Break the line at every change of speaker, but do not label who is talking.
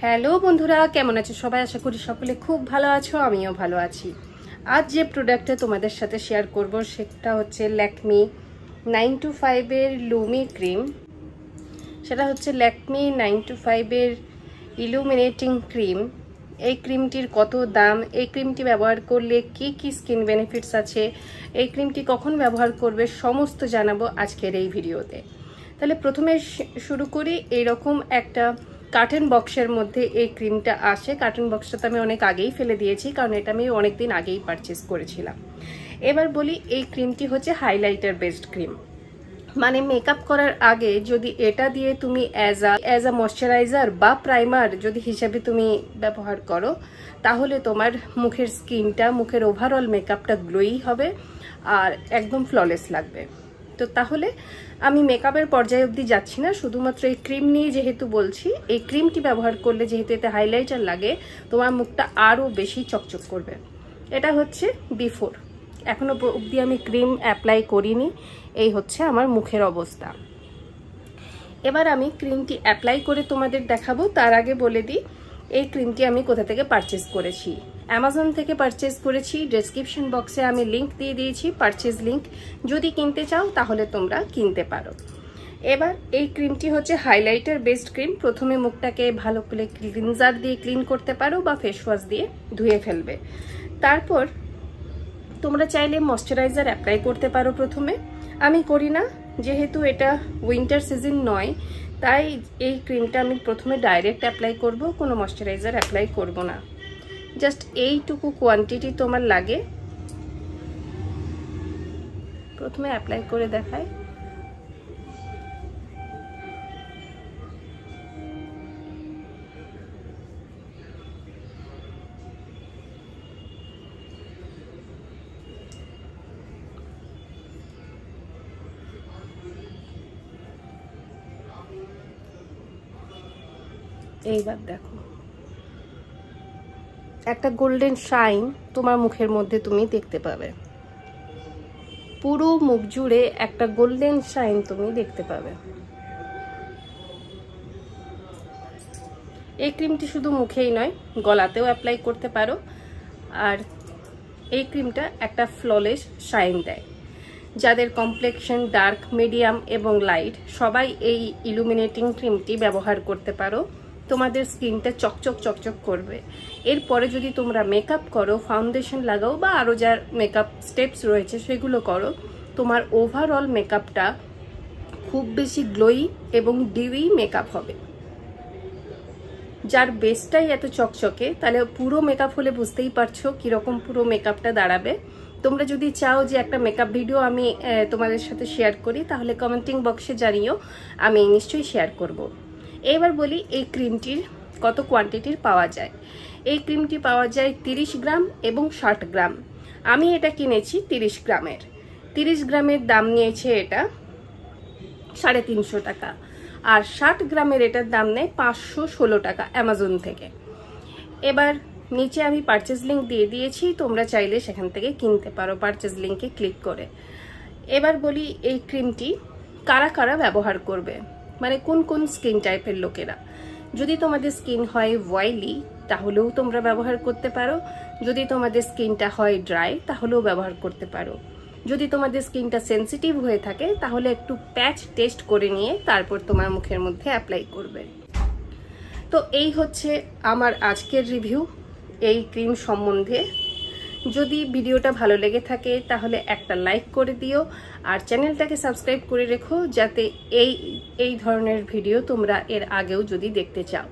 Hello বন্ধুরা, কেমন আছো সবাই? আশা করি সকলে খুব ভালো আছো, আমিও ভালো আছি। আজ যে প্রোডাক্টটা তোমাদের সাথে শেয়ার করব সেটা হচ্ছে ল্যাকমি 925 এর লুমি ক্রিম। সেটা হচ্ছে ল্যাকমি 925 এর ইলুমিনেটিং ক্রিম। এই ক্রিমটির কত দাম, এই ক্রিমটি ব্যবহার করলে কি কি স্কিন বেনিফিটস আছে, এই ক্রিমটি কখন ব্যবহার করবে, সমস্ত জানাবো আজকের এই ভিডিওতে। তাহলে প্রথমে শুরু করি। এইরকম একটা কার্টন বক্সের মধ্যে এই ক্রিমটা আসে। কার্টন বক্সটা তো আমি অনেক আগেই ফেলে দিয়েছি, কারণ এটা আমি অনেকদিন আগেই পারচেস করেছিলাম। এবার বলি, এই ক্রিমটি হচ্ছে হাইলাইটার বেসড ক্রিম। মানে মেকআপ করার আগে যদি এটা দিয়ে তুমি অ্যাজ আ ময়শ্চারাইজার বা প্রাইমার যদি হিসাবে তুমি ব্যবহার করো, তাহলে তোমার মুখের স্কিনটা, মুখের ওভারঅল মেকআপটা গ্লোই হবে আর একদম ফ্ললেস লাগবে। তো তাহলে আমি মেকআপের পর্যায়ে অবধি যাচ্ছি না, শুধুমাত্র এই ক্রিম নিয়ে যেহেতু বলছি, এই ক্রিমটি ব্যবহার করলে যেহেতু এতে হাইলাইটার লাগে, তোমার মুখটা আরও বেশি চকচক করবে। এটা হচ্ছে বিফোর। এখনো অবধি আমি ক্রিম অ্যাপ্লাই করিনি, এই হচ্ছে আমার মুখের অবস্থা। এবার আমি ক্রিমটি অ্যাপ্লাই করে তোমাদের দেখাবো। তার আগে বলে দিই, এই ক্রিমটি আমি কোথা থেকে পারচেস করেছি। অ্যামাজন থেকে পারচেস করেছি। ডেসক্রিপশন বক্সে আমি লিংক দিয়ে দিয়েছি, পারচেস লিংক। যদি কিনতে চাও তাহলে তোমরা কিনতে পারো। এবার এই ক্রিমটি হচ্ছে হাইলাইটার বেসড ক্রিম। প্রথমে মুখটাকে ভালো করে ক্লিনজার দিয়ে ক্লিন করতে পারো বা ফেস ওয়াশ দিয়ে ধুয়ে ফেলবে। তারপর তোমরা চাইলে ময়শ্চারাইজার অ্যাপ্লাই করতে পারো প্রথমে। আমি করি না, যেহেতু এটা উইন্টার সিজন নয়, তাই এই ক্রিমটা আমি প্রথমে ডাইরেক্ট অ্যাপ্লাই করব, কোনো ময়শ্চারাইজার অ্যাপ্লাই করব না। জাস্ট এইটুকু কোয়ান্টিটি তোমার লাগে। প্রথমে অ্যাপ্লাই করে দেখাই। এইবার দেখো, একটা গোল্ডেন শাইন তোমার মুখের মধ্যে তুমি দেখতে পাবে। পুরো মুখ জুড়ে একটা গোল্ডেন শাইন তুমি দেখতে পাবে। এই ক্রিমটি শুধু মুখেই নয়, গলাতেও অ্যাপ্লাই করতে পারো। আর এই ক্রিমটা একটা ফ্ললেস শাইন দেয়। যাদের কমপ্লেক্সন ডার্ক, মিডিয়াম এবং লাইট, সবাই এই ইলুমিনেটিং ক্রিমটি ব্যবহার করতে পারো। তোমাদের স্কিনটা চকচক চকচক করবে। এরপরে যদি তোমরা মেকআপ করো, ফাউন্ডেশন লাগাও বা আরও যার মেকআপ স্টেপস রয়েছে সেগুলো করো, তোমার ওভারঅল মেকআপটা খুব বেশি গ্লোয়ি এবং ডিউই মেকআপ হবে। যার বেসটাই এত চকচকে, তাহলে পুরো মেকআপ হলে বুঝতেই পারছো কীরকম পুরো মেকআপটা দাঁড়াবে। তোমরা যদি চাও যে একটা মেকআপ ভিডিও আমি তোমাদের সাথে শেয়ার করি, তাহলে কমেন্টিং বক্সে জানিও, আমি নিশ্চয়ই শেয়ার করব। এবার বলি, এই ক্রিমটির কত কোয়ান্টিটির পাওয়া যায়। এই ক্রিমটি পাওয়া যায় 30 গ্রাম এবং 60 গ্রাম। আমি এটা কিনেছি 30 গ্রামের। 30 গ্রামের দাম নিয়েছে এটা 350 টাকা, আর 60 গ্রামের এটার দাম নেয় 516 টাকা অ্যামাজন থেকে। এবার নিচে আমি পারচেজ লিঙ্ক দিয়ে দিয়েছি, তোমরা চাইলে সেখান থেকে কিনতে পারো পারচেজ লিঙ্কে ক্লিক করে। এবার বলি, এই ক্রিমটি কারা কারা ব্যবহার করবে, মানে কোন কোন স্কিন টাইপের লোকেরা। যদি তোমাদের স্কিন হয় অয়েলি, তাহলেও তোমরা ব্যবহার করতে পারো। যদি তোমাদের স্কিনটা হয় ড্রাই, তাহলেও ব্যবহার করতে পারো। যদি তোমাদের স্কিনটা সেন্সিটিভ হয়ে থাকে, তাহলে একটু প্যাচ টেস্ট করে নিয়ে তারপর তোমার মুখের মধ্যে অ্যাপ্লাই করবে। তো এই হচ্ছে আমার আজকের রিভিউ এই ক্রিম সম্বন্ধে। যদি ভিডিওটা ভালো লেগে থাকে তাহলে একটা লাইক করে দিও, আর চ্যানেলটাকে সাবস্ক্রাইব করে রেখো, যাতে এই ধরনের ভিডিও তোমরা এর আগেও যদি দেখতে চাও।